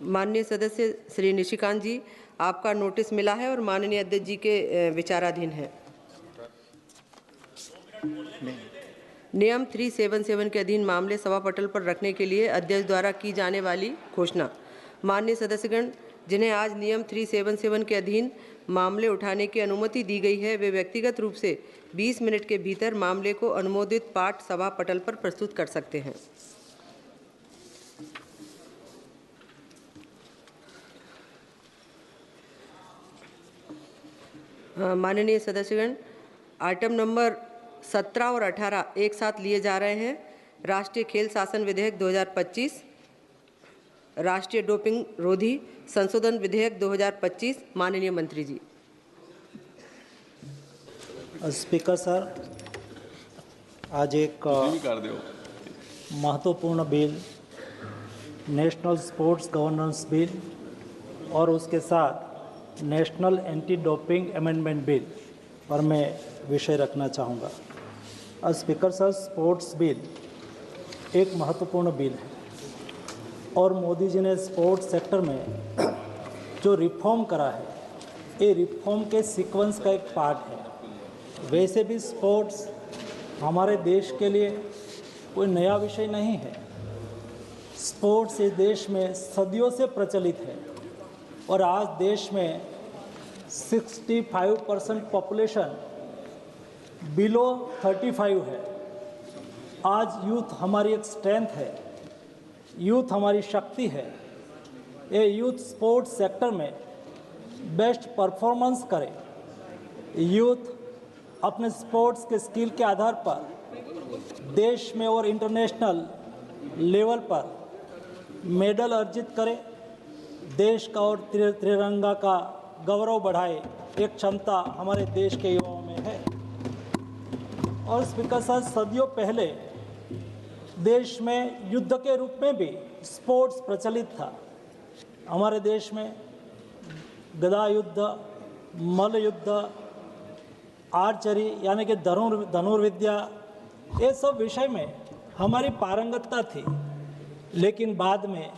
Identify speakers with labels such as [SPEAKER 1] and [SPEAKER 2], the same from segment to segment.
[SPEAKER 1] माननीय सदस्य श्री निशिकांत जी, आपका नोटिस मिला है और माननीय अध्यक्ष जी के विचाराधीन है। नियम 377 के अधीन मामले सभा पटल पर रखने के लिए अध्यक्ष द्वारा की जाने वाली घोषणा। माननीय सदस्यगण, जिन्हें आज नियम 377 के अधीन मामले उठाने की अनुमति दी गई है, वे व्यक्तिगत रूप से 20 मिनट के भीतर मामले को अनुमोदित पाठ सभा पटल पर प्रस्तुत कर सकते हैं। माननीय सदस्यगण, आइटम नंबर 17 और 18 एक साथ लिए जा रहे हैं। राष्ट्रीय खेल शासन विधेयक 2025, राष्ट्रीय डोपिंग रोधी संशोधन विधेयक 2025। माननीय मंत्री जी।
[SPEAKER 2] स्पीकर सर, आज एक महत्वपूर्ण bill, national sports governance bill और उसके साथ national anti doping amendment bill पर मैं विषय रखना चाहूँगा। स्पीकर सर, स्पोर्ट्स बिल एक महत्वपूर्ण बिल है और मोदी जी ने स्पोर्ट्स सेक्टर में जो रिफॉर्म करा है, ये रिफॉर्म के सीक्वेंस का एक पार्ट है। वैसे भी स्पोर्ट्स हमारे देश के लिए कोई नया विषय नहीं है। स्पोर्ट्स इस देश में सदियों से प्रचलित है और आज देश में 65% पॉपुलेशन बिलो 35 है। आज यूथ हमारी एक स्ट्रेंथ है, यूथ हमारी शक्ति है। ये यूथ स्पोर्ट्स सेक्टर में बेस्ट परफॉर्मेंस करे, यूथ अपने स्पोर्ट्स के स्किल के आधार पर देश में और इंटरनेशनल लेवल पर मेडल अर्जित करे, देश का और तिरंगा का गौरव बढ़ाए, एक क्षमता हमारे देश के युवाओं में है। और स्पीकर साहब, सदियों पहले देश में युद्ध के रूप में भी स्पोर्ट्स प्रचलित था। हमारे देश में गदा युद्ध, मल्ल युद्ध, आर्चरी यानी कि धनुर्विद्या, ये सब विषय में हमारी पारंगतता थी, लेकिन बाद में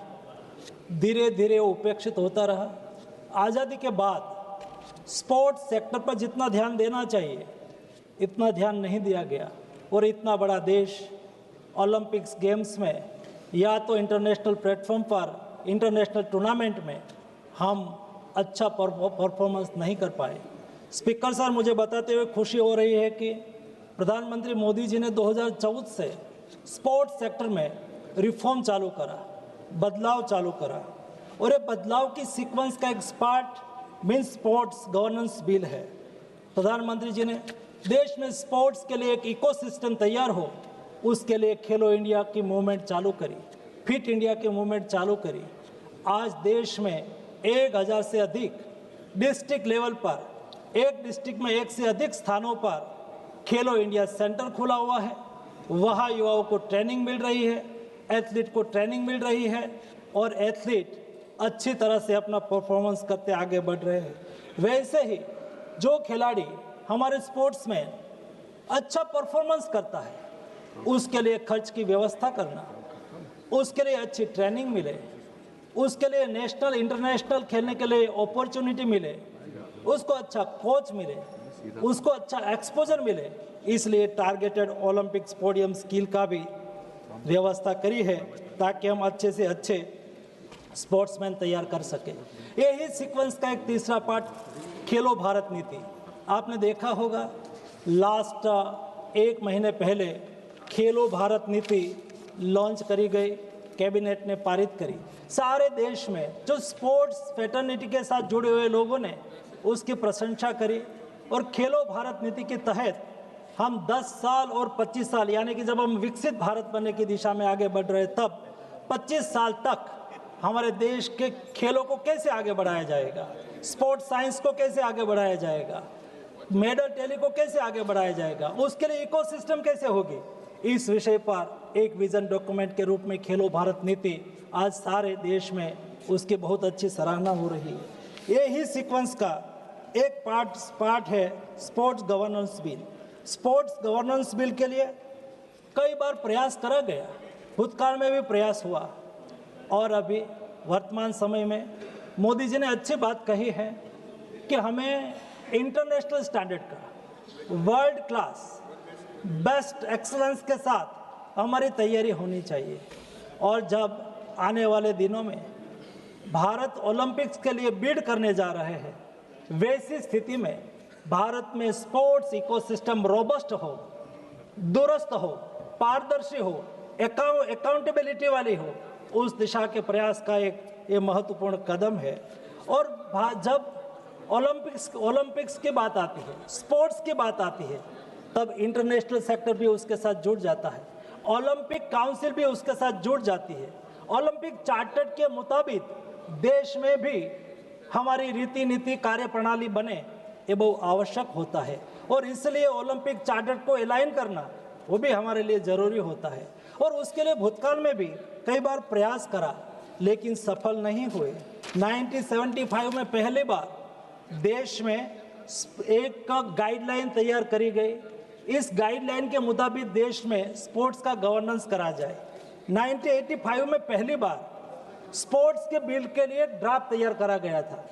[SPEAKER 2] धीरे धीरे उपेक्षित होता रहा। आज़ादी के बाद स्पोर्ट्स सेक्टर पर जितना ध्यान देना चाहिए इतना ध्यान नहीं दिया गया और इतना बड़ा देश ओलंपिक्स गेम्स में या तो इंटरनेशनल प्लेटफॉर्म पर, इंटरनेशनल टूर्नामेंट में हम अच्छा परफॉर्मेंस नहीं कर पाए। स्पीकर सर, मुझे बताते हुए खुशी हो रही है कि प्रधानमंत्री मोदी जी ने 2014 से स्पोर्ट्स सेक्टर में रिफॉर्म चालू करा, बदलाव चालू करा और ये बदलाव की सीक्वेंस का एक part means sports governance bill है। प्रधानमंत्री जी ने देश में स्पोर्ट्स के लिए एक इकोसिस्टम तैयार हो, उसके लिए खेलो इंडिया की मूवमेंट चालू करी, फिट इंडिया की मूवमेंट चालू करी। आज देश में 1000 से अधिक डिस्ट्रिक्ट लेवल पर, एक डिस्ट्रिक्ट में 1 से अधिक स्थानों पर खेलो इंडिया सेंटर खुला हुआ है। वहाँ युवाओं को ट्रेनिंग मिल रही है, एथलीट को ट्रेनिंग मिल रही है और एथलीट अच्छी तरह से अपना परफॉर्मेंस करते आगे बढ़ रहे हैं। वैसे ही जो खिलाड़ी हमारे स्पोर्ट्स में अच्छा परफॉर्मेंस करता है, उसके लिए खर्च की व्यवस्था करना, उसके लिए अच्छी ट्रेनिंग मिले, उसके लिए नेशनल इंटरनेशनल खेलने के लिए अपॉर्चुनिटी मिले, उसको अच्छा कोच मिले, उसको अच्छा एक्सपोजर मिले, इसलिए टारगेटेड ओलंपिक्स पोडियम स्किल का भी व्यवस्था करी है ताकि हम अच्छे से अच्छे स्पोर्ट्समैन तैयार कर सके। यही सीक्वेंस का एक तीसरा पार्ट खेलो भारत नीति। आपने देखा होगा लास्ट 1 महीने पहले खेलो भारत नीति लॉन्च करी गई, कैबिनेट ने पारित करी। सारे देश में जो स्पोर्ट्स फेटर्निटी के साथ जुड़े हुए लोगों ने उसकी प्रशंसा करी और खेलो भारत नीति के तहत हम 10 साल और 25 साल यानी कि जब हम विकसित भारत बनने की दिशा में आगे बढ़ रहे, तब 25 साल तक हमारे देश के खेलों को कैसे आगे बढ़ाया जाएगा, स्पोर्ट्स साइंस को कैसे आगे बढ़ाया जाएगा, मेडल टैली को कैसे आगे बढ़ाया जाएगा, उसके लिए इकोसिस्टम कैसे होगी, इस विषय पर एक विजन डॉक्यूमेंट के रूप में खेलो भारत नीति आज सारे देश में उसकी बहुत अच्छी सराहना हो रही है। यही सीक्वेंस का एक पार्ट है sports governance bill. Sports governance bill के लिए कई बार प्रयास करा गया, भूतकाल में भी प्रयास हुआ और अभी वर्तमान समय में मोदी जी ने अच्छी बात कही है कि हमें इंटरनेशनल स्टैंडर्ड का, वर्ल्ड क्लास, बेस्ट एक्सलेंस के साथ हमारी तैयारी होनी चाहिए। और जब आने वाले दिनों में भारत ओलंपिक्स के लिए बिड करने जा रहे हैं, वैसी स्थिति में भारत में स्पोर्ट्स इकोसिस्टम रोबस्ट हो, दुरुस्त हो, पारदर्शी हो, अकाउंटेबिलिटी वाली हो, उस दिशा के प्रयास का ये महत्वपूर्ण कदम है। और जब ओलंपिक्स की बात आती है, स्पोर्ट्स की बात आती है, तब इंटरनेशनल सेक्टर भी उसके साथ जुड़ जाता है, ओलंपिक काउंसिल भी उसके साथ जुड़ जाती है। ओलंपिक चार्टर के मुताबिक देश में भी हमारी रीति नीति कार्यप्रणाली बने, ये बहुत आवश्यक होता है। और इसलिए ओलंपिक चार्टर को अलाइन करना वो भी हमारे लिए ज़रूरी होता है। और उसके लिए भूतकाल में भी कई बार प्रयास करा, लेकिन सफल नहीं हुए। 1975 में पहली बार देश में एक गाइडलाइन तैयार करी गई। इस गाइडलाइन के मुताबिक देश में स्पोर्ट्स का गवर्नेंस करा जाए। 1985 में पहली बार स्पोर्ट्स के बिल के लिए ड्राफ्ट तैयार करा गया था,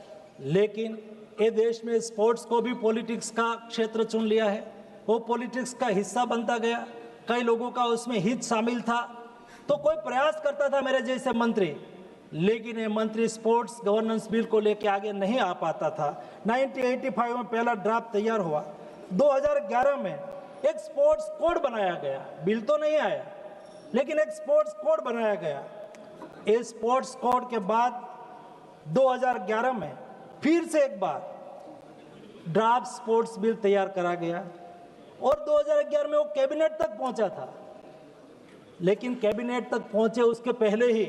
[SPEAKER 2] लेकिन ये देश में स्पोर्ट्स को भी पॉलिटिक्स का क्षेत्र चुन लिया है। वो पॉलिटिक्स का हिस्सा बनता गया, कई लोगों का उसमें हित शामिल था। तो कोई प्रयास करता था मेरे जैसे मंत्री, लेकिन ये मंत्री स्पोर्ट्स गवर्नेंस बिल को लेकर आगे नहीं आ पाता था। 1985 में पहला ड्राफ्ट तैयार हुआ। 2011 में एक स्पोर्ट्स कोड बनाया गया, बिल तो नहीं आया, लेकिन एक स्पोर्ट्स कोड बनाया गया। इस स्पोर्ट्स कोड के बाद 2011 में फिर से एक बार ड्राफ्ट स्पोर्ट्स बिल तैयार करा गया और 2011 में वो कैबिनेट तक पहुंचा था। लेकिन कैबिनेट तक पहुंचे उसके पहले ही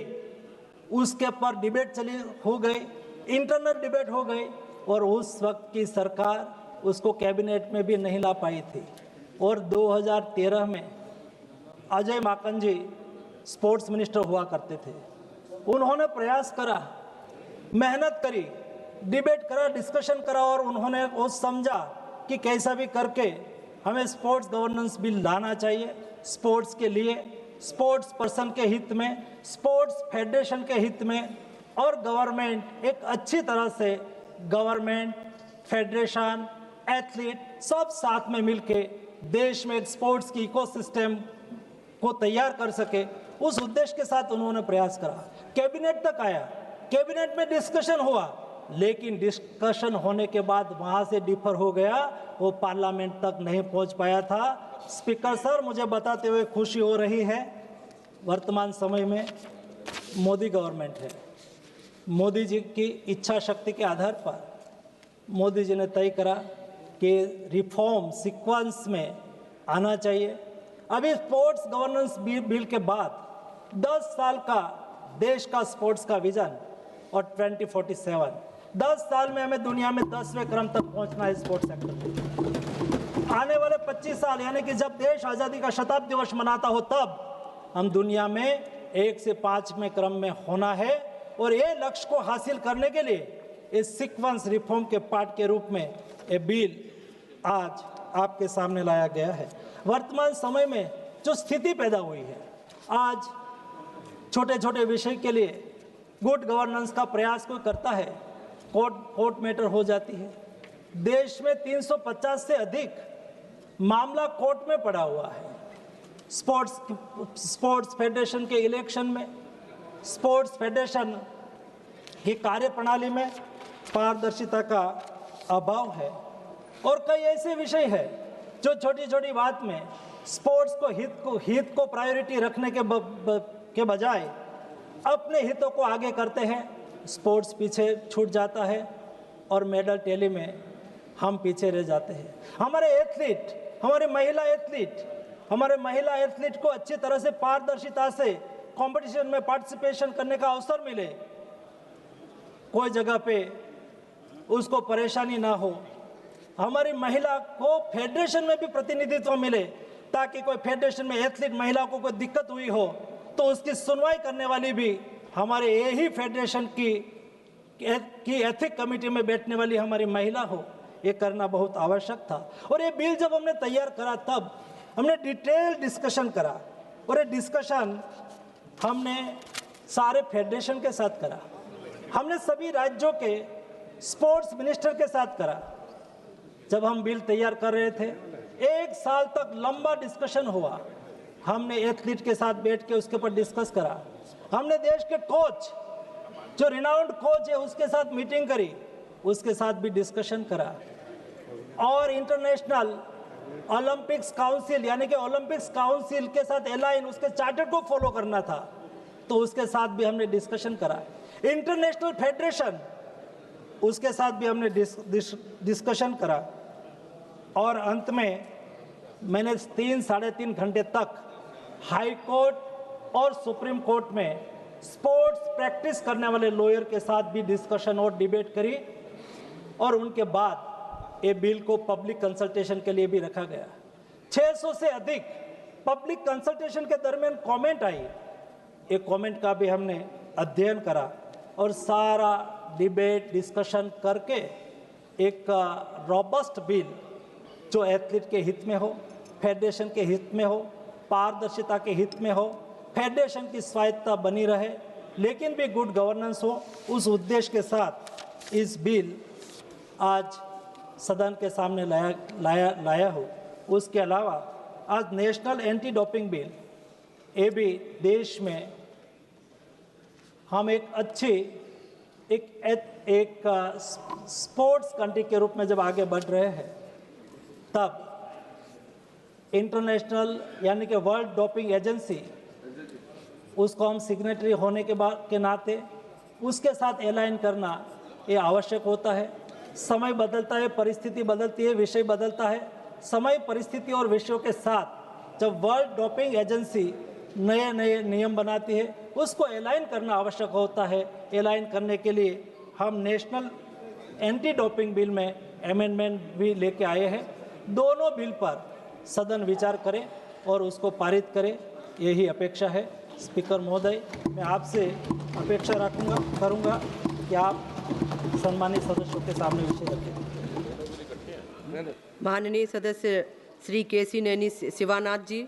[SPEAKER 2] उसके पर डिबेट हो गई, इंटरनल डिबेट हो गई, और उस वक्त की सरकार उसको कैबिनेट में भी नहीं ला पाई थी। और 2013 में अजय माकन जी स्पोर्ट्स मिनिस्टर हुआ करते थे। उन्होंने प्रयास करा, मेहनत करी, डिबेट करा, डिस्कशन करा, और उन्होंने वो समझा कि कैसा भी करके हमें स्पोर्ट्स गवर्नेंस बिल लाना चाहिए। स्पोर्ट्स के लिए, स्पोर्ट्स पर्सन के हित में, स्पोर्ट्स फेडरेशन के हित में, और गवर्नमेंट एक अच्छी तरह से, गवर्नमेंट, फेडरेशन, एथलीट सब साथ में मिलके देश में एक स्पोर्ट्स की इकोसिस्टम को तैयार कर सके, उस उद्देश्य के साथ उन्होंने प्रयास करा। कैबिनेट तक आया, कैबिनेट में डिस्कशन हुआ, लेकिन डिस्कशन होने के बाद वहाँ से डिफर हो गया, वो पार्लियामेंट तक नहीं पहुँच पाया था। स्पीकर सर, मुझे बताते हुए खुशी हो रही है, वर्तमान समय में मोदी गवर्नमेंट है। मोदी जी की इच्छा शक्ति के आधार पर मोदी जी ने तय करा कि रिफॉर्म सीक्वेंस में आना चाहिए। अभी स्पोर्ट्स गवर्नेंस बिल के बाद 10 साल का देश का स्पोर्ट्स का विजन और 2047, 10 साल में हमें दुनिया में 10वें क्रम तक पहुंचना है स्पोर्ट्स सेक्टर में। आने वाले 25 साल, यानी कि जब देश आज़ादी का शताब्दी वर्ष मनाता हो, तब हम दुनिया में 1 से 5वें क्रम में होना है। और ये लक्ष्य को हासिल करने के लिए इस सीक्वेंस रिफॉर्म के पार्ट के रूप में ये बिल आज आपके सामने लाया गया है। वर्तमान समय में जो स्थिति पैदा हुई है, आज छोटे छोटे विषय के लिए गुड गवर्नेंस का प्रयास कोई करता है, कोर्ट मैटर हो जाती है। देश में 350 से अधिक मामला कोर्ट में पड़ा हुआ है। स्पोर्ट्स फेडरेशन के इलेक्शन में, स्पोर्ट्स फेडरेशन की कार्यप्रणाली में पारदर्शिता का अभाव है, और कई ऐसे विषय है जो छोटी छोटी बात में स्पोर्ट्स को हित को प्रायोरिटी रखने के बजाय अपने हितों को आगे करते हैं। स्पोर्ट्स पीछे छूट जाता है और मेडल टैली में हम पीछे रह जाते हैं। हमारे महिला एथलीट को अच्छी तरह से पारदर्शिता से कंपटीशन में पार्टिसिपेशन करने का अवसर मिले, कोई जगह पे उसको परेशानी ना हो। हमारी महिला को फेडरेशन में भी प्रतिनिधित्व मिले, ताकि कोई फेडरेशन में एथलीट महिला को कोई दिक्कत हुई हो तो उसकी सुनवाई करने वाली भी हमारे यही फेडरेशन की एथिक कमेटी में बैठने वाली हमारी महिला हो। ये करना बहुत आवश्यक था। और ये बिल जब हमने तैयार करा, तब हमने डिटेल डिस्कशन करा, और ये डिस्कशन हमने सारे फेडरेशन के साथ करा, हमने सभी राज्यों के स्पोर्ट्स मिनिस्टर के साथ करा। जब हम बिल तैयार कर रहे थे, 1 साल तक लंबा डिस्कशन हुआ। हमने एथलीट के साथ बैठ के उसके ऊपर डिस्कस करा। हमने देश के कोच, जो रिनाउंड कोच है, उसके साथ मीटिंग करी, उसके साथ भी डिस्कशन करा। और इंटरनेशनल ओलंपिक्स काउंसिल यानी कि ओलंपिक्स काउंसिल के साथ एलाइन, उसके चार्टर को फॉलो करना था, तो उसके साथ भी हमने डिस्कशन करा। इंटरनेशनल फेडरेशन, उसके साथ भी हमने डिस्कशन करा। और अंत में मैंने 3-3.5 घंटे तक हाई कोर्ट और सुप्रीम कोर्ट में स्पोर्ट्स प्रैक्टिस करने वाले लॉयर के साथ भी डिस्कशन और डिबेट करी। और उनके बाद ये बिल को पब्लिक कंसल्टेशन के लिए भी रखा गया। 600 से अधिक पब्लिक कंसल्टेशन के दरमियान कमेंट आई। एक कमेंट का भी हमने अध्ययन करा और सारा डिबेट डिस्कशन करके एक रॉबस्ट बिल जो एथलीट के हित में हो, फेडरेशन के हित में हो, पारदर्शिता के हित में हो, फेडरेशन की स्वायत्ता बनी रहे, लेकिन भी गुड गवर्नेंस हो, उस उद्देश्य के साथ इस बिल आज सदन के सामने लाया हो। उसके अलावा आज नेशनल एंटी डोपिंग बिल, ये भी देश में हम एक अच्छी एक स्पोर्ट्स कंट्री के रूप में जब आगे बढ़ रहे हैं, तब इंटरनेशनल यानी कि वर्ल्ड डोपिंग एजेंसी, उसको हम सिग्नेटरी होने के नाते उसके साथ एलाइन करना ये आवश्यक होता है। समय बदलता है, परिस्थिति बदलती है, विषय बदलता है। समय, परिस्थिति और विषयों के साथ जब वर्ल्ड डोपिंग एजेंसी नए नए नियम बनाती है, उसको एलाइन करना आवश्यक होता है। एलाइन करने के लिए हम नेशनल एंटी डोपिंग बिल में अमेंडमेंट भी लेके आए हैं। दोनों बिल पर सदन विचार करे और उसको पारित करे, यही अपेक्षा है। स्पीकर महोदय, मैं आपसे अपेक्षा करूंगा कि आप सम्मानित सदस्यों के सामने विषय रखें।
[SPEAKER 1] माननीय सदस्य श्री केसी नैनी शिवानाथ जी।